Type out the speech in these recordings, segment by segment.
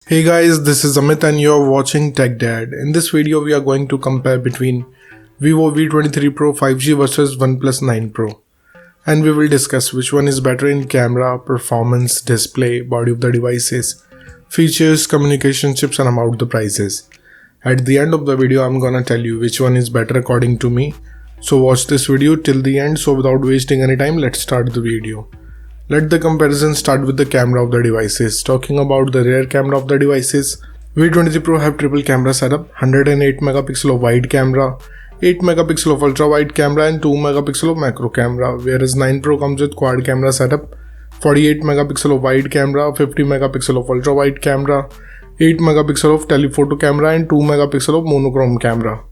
Hey guys, this is Amit and you're watching Tech Dad. In this video, we are going to compare between Vivo V23 Pro 5G versus OnePlus 9 Pro. And we will discuss which one is better in camera, performance, display, body of the devices, features, communication chips and about the prices. At the end of the video, I'm gonna tell you which one is better according to me. So watch this video till the end. So without wasting any time, let's start the video. Let the comparison start with the camera of the devices. Talking about the rear camera of the devices, V23 Pro have triple camera setup, 108 megapixel of wide camera, 8 megapixel of ultra wide camera and 2 megapixel of macro camera, whereas 9 Pro comes with quad camera setup, 48 megapixel of wide camera, 50 megapixel of ultra wide camera, 8 megapixel of telephoto camera and 2 megapixel of monochrome camera.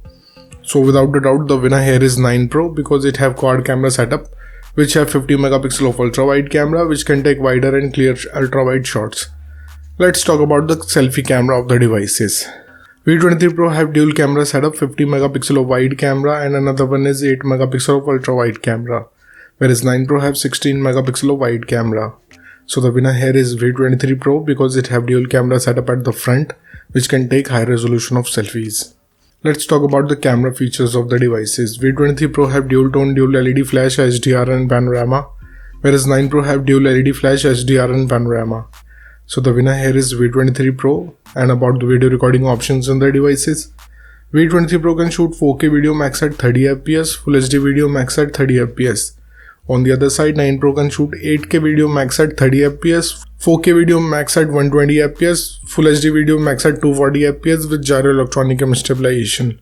So without a doubt, the winner here is 9 Pro because it have quad camera setup, which have 50 megapixel of ultra wide camera which can take wider and clear ultra wide shots. Let's talk about the selfie camera of the devices. V23 Pro have dual camera setup, 50 megapixel of wide camera and another one is 8 megapixel of ultra wide camera, whereas 9 Pro have 16 megapixel of wide camera. So the winner here is V23 Pro because it have dual camera setup at the front which can take high resolution of selfies. Let's talk about the camera features of the devices. V23 Pro have dual tone, dual LED flash, HDR and panorama, whereas 9 Pro have dual LED flash, HDR and panorama. So the winner here is V23 Pro. And about the video recording options on the devices, V23 Pro can shoot 4K video max at 30 fps, Full HD video max at 30 fps. On the other side, 9 Pro can shoot 8K video max at 30 fps, 4K video max at 120 fps, Full HD video max at 240 fps with gyro electronic image stabilization.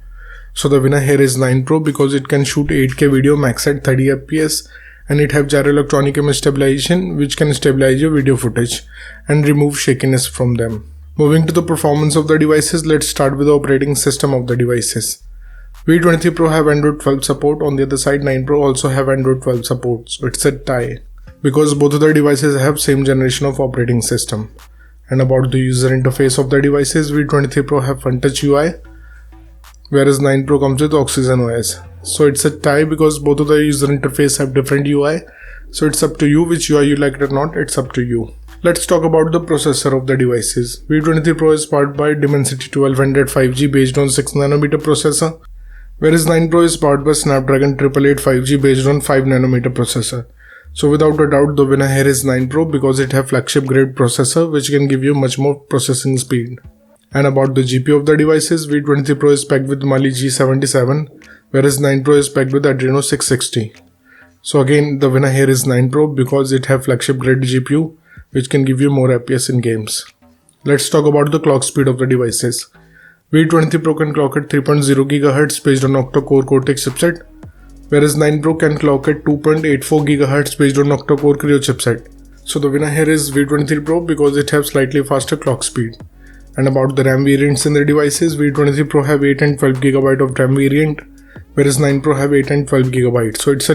So the winner here is 9 Pro because it can shoot 8K video max at 30 fps and it have gyro electronic image stabilization which can stabilize your video footage and remove shakiness from them. Moving to the performance of the devices, let's start with the operating system of the devices. V23 Pro have Android 12 support. On the other side, 9 Pro also have Android 12 support. So it's a tie because both of the devices have same generation of operating system. And about the user interface of the devices, V23 Pro have FunTouch UI, whereas 9 Pro comes with Oxygen OS. So it's a tie because both of the user interface have different UI. So it's up to you which UI you like it or not, it's up to you. Let's talk about the processor of the devices. V23 Pro is powered by Dimensity 1200 5G based on 6nm processor, whereas 9 Pro is powered by Snapdragon 888 5G based on 5nm processor. So without a doubt, the winner here is 9 Pro because it have flagship grade processor which can give you much more processing speed. And about the GPU of the devices, V23 Pro is packed with Mali G77, whereas 9 Pro is packed with Adreno 660. So again, the winner here is 9 Pro because it have flagship grade GPU which can give you more FPS in games. Let's talk about the clock speed of the devices. V23 Pro can clock at 3.0 GHz based on octa-core Cortex chipset, whereas 9 Pro can clock at 2.84 GHz based on octa-core Creo chipset. So the winner here is V23 Pro because it has slightly faster clock speed. And about the RAM variants in the devices, V23 Pro have 8 and 12 GB of RAM variant, whereas 9 Pro have 8 and 12 GB. So it's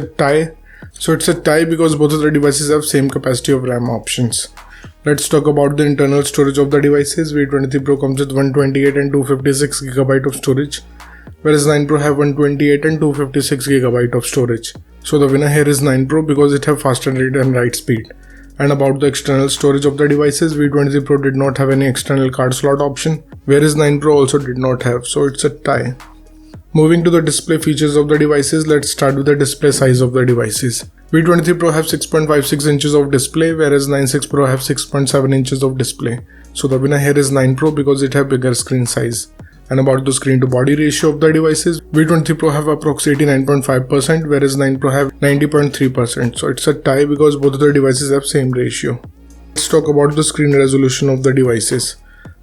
a tie because both of the devices have same capacity of RAM options. Let's talk about the internal storage of the devices. V23 Pro comes with 128 and 256 GB of storage, whereas 9 Pro have 128 and 256 GB of storage. So the winner here is 9 Pro because it have faster read and write speed. And about the external storage of the devices, V23 Pro did not have any external card slot option, whereas 9 Pro also did not have, so it's a tie. Moving to the display features of the devices, let's start with the display size of the devices. V23 Pro have 6.56 inches of display, whereas 9 Pro have 6.7 inches of display. So the winner here is 9 Pro because it have bigger screen size. And about the screen to body ratio of the devices, V23 Pro have approximately 89.5%, whereas 9 Pro have 90.3%. So it's a tie because both of the devices have same ratio. Let's talk about the screen resolution of the devices.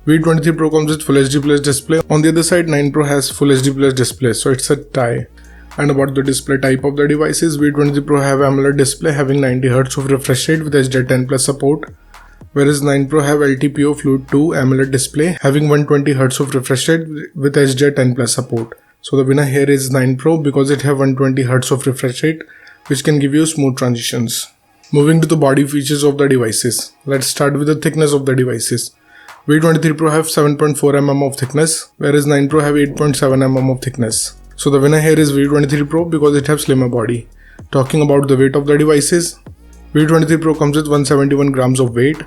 V23 Pro comes with Full HD Plus display. On the other side, 9 Pro has Full HD Plus display, so it's a tie. And about the display type of the devices, V23 Pro have AMOLED display having 90Hz of refresh rate with HDR10+ support, whereas 9 Pro have LTPO Fluid 2 AMOLED display having 120Hz of refresh rate with HDR10+ support. So the winner here is 9 Pro because it have 120Hz of refresh rate which can give you smooth transitions. Moving to the body features of the devices. Let's start with the thickness of the devices. V23 Pro have 7.4 mm of thickness, whereas 9 Pro have 8.7 mm of thickness. So the winner here is V23 Pro because it have slimmer body. Talking about the weight of the devices, V23 Pro comes with 171 grams of weight,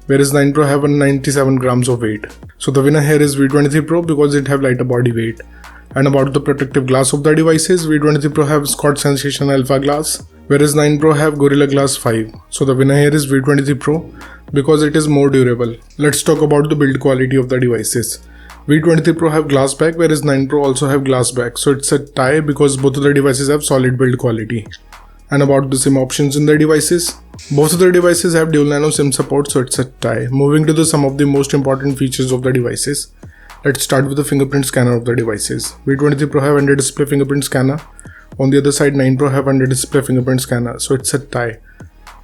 whereas 9 Pro have 197 grams of weight. So the winner here is V23 Pro because it have lighter body weight. And about the protective glass of the devices, V23 Pro have Scotch Sensation Alpha Glass, whereas 9 Pro have Gorilla Glass 5. So the winner here is V23 Pro because it is more durable. Let's talk about the build quality of the devices. V23 Pro have glass back, whereas 9 Pro also have glass back. So it's a tie because both of the devices have solid build quality. And about the SIM options in the devices, both of the devices have dual nano SIM support, so it's a tie. Moving to some of the most important features of the devices. Let's start with the fingerprint scanner of the devices. V23 Pro have under display fingerprint scanner. On the other side, 9 Pro have under display fingerprint scanner, so it's a tie.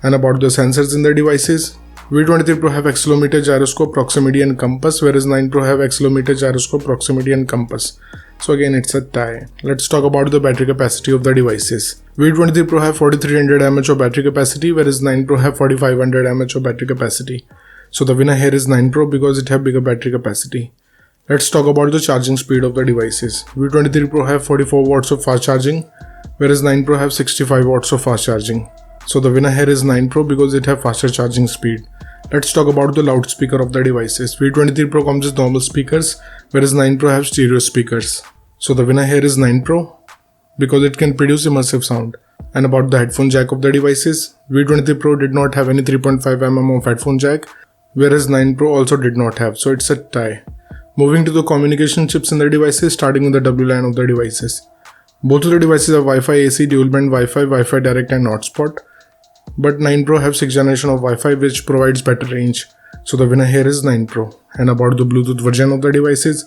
And about the sensors in the devices, V23 Pro have accelerometer, gyroscope, proximity and compass, whereas 9 Pro have accelerometer, gyroscope, proximity and compass. So again, it's a tie. Let's talk about the battery capacity of the devices. V23 Pro have 4300 mAh of battery capacity, whereas 9 Pro have 4500 mAh of battery capacity. So the winner here is 9 Pro because it have bigger battery capacity. Let's talk about the charging speed of the devices. V23 Pro have 44 watts of fast charging, whereas 9 Pro have 65 watts of fast charging. So the winner here is 9 Pro because it have faster charging speed. Let's talk about the loudspeaker of the devices. V23 Pro comes with normal speakers, whereas 9 Pro have stereo speakers. So the winner here is 9 Pro because it can produce immersive sound. And about the headphone jack of the devices, V23 Pro did not have any 3.5mm of headphone jack, whereas 9 Pro also did not have, so it's a tie. Moving to the communication chips in the devices, starting with the WLAN of the devices. Both of the devices have Wi-Fi AC, dual band Wi-Fi, Wi-Fi direct and hotspot. But 9 Pro have 6th generation of Wi-Fi which provides better range. So the winner here is 9 Pro. And about the Bluetooth version of the devices,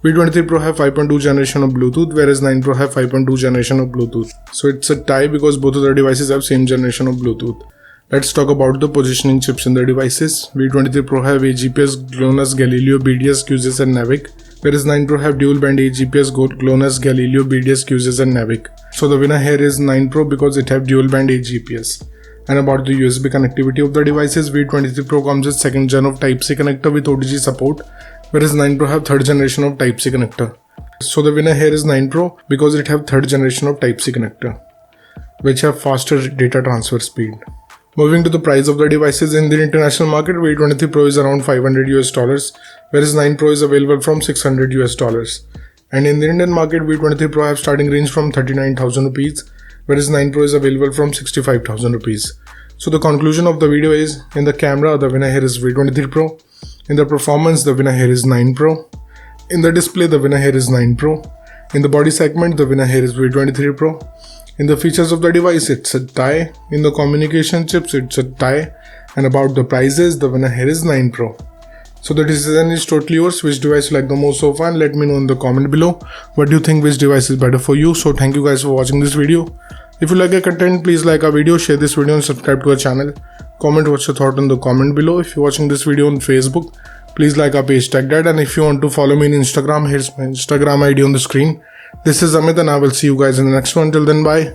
V23 Pro have 5.2 generation of Bluetooth, whereas 9 Pro have 5.2 generation of Bluetooth. So it's a tie because both of the devices have same generation of Bluetooth. Let's talk about the positioning chips in the devices. V23 Pro have AGPS, GLONASS, Galileo, BDS, QGIS and NAVIC, whereas 9 Pro have dual band AGPS, GLONASS, Galileo, BDS, QGIS and NAVIC. So the winner here is 9 Pro because it have dual band AGPS. And about the USB connectivity of the devices, V23 Pro comes with 2nd gen of Type-C connector with OTG support, whereas 9 Pro have 3rd generation of Type-C connector. So the winner here is 9 Pro because it have 3rd generation of Type-C connector, which have faster data transfer speed. Moving to the price of the devices in the international market, V23 Pro is around $500 whereas 9 Pro is available from $600. And in the Indian market, V23 Pro have starting range from 39,000 rupees, whereas 9 Pro is available from 65,000 rupees. So the conclusion of the video is, in the camera, the winner here is V23 Pro. In the performance, the winner here is 9 Pro. In the display, the winner here is 9 Pro. In the body segment, the winner here is V23 Pro. In the features of the device, it's a tie. In the communication chips, it's a tie. And about the prices, the winner here is 9 Pro. So the decision is totally yours. Which device you like the most so far, and let me know in the comment below what do you think, which device is better for you. So thank you guys for watching this video. If you like our content, please like our video, share this video and subscribe to our channel. Comment what's your thought in the comment below. If you're watching this video on Facebook, please like our page TechDad, and if you want to follow me in Instagram, here's my Instagram ID on the screen. This is Amit and I will see you guys in the next one. Till then, bye.